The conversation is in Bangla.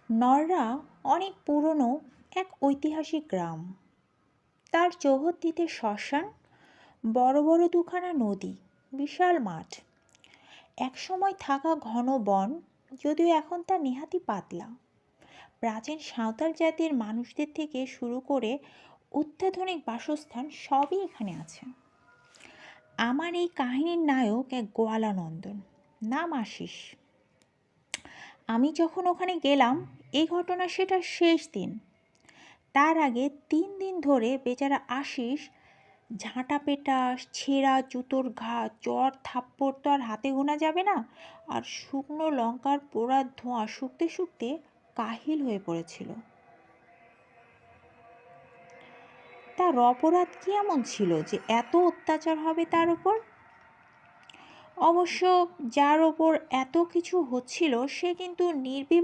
নররা অনেক পুরনো এক ঐতিহাসিক গ্রাম। তার চৌহদ্দিতে শ্মশান, বড় বড় দুখানা নদী, বিশাল মাঠ। একসময় থাকা ঘন বন, যদিও এখন তা নেহাতি পাতলা। প্রাচীন সাঁওতাল জাতির মানুষদের থেকে শুরু করে অত্যাধুনিক বাসস্থান সবই এখানে আছে। আমার এই কাহিনীর নায়ক এক গোয়ালা নন্দন, নাম আশিস। আমি যখন ওখানে গেলাম, এই ঘটনা সেটার শেষ দিন। তার আগে 3 দিন ধরে বেচারা আশিস ঝাঁটা পেটা, ছেঁড়া জুতোর ঘা, চর থাপ্পড় তো আর হাতে গোনা যাবে না, আর শুকনো লঙ্কার পোড়ার ধোঁয়া শুকতে শুকতে কাহিল হয়ে পড়েছিল। তার অপরাধ কি এমন ছিল যে এত অত্যাচার হবে তার ওপর? অবশ্য যার ওপর এত কিছু হচ্ছিল সে কিন্তু নির্বিবাদ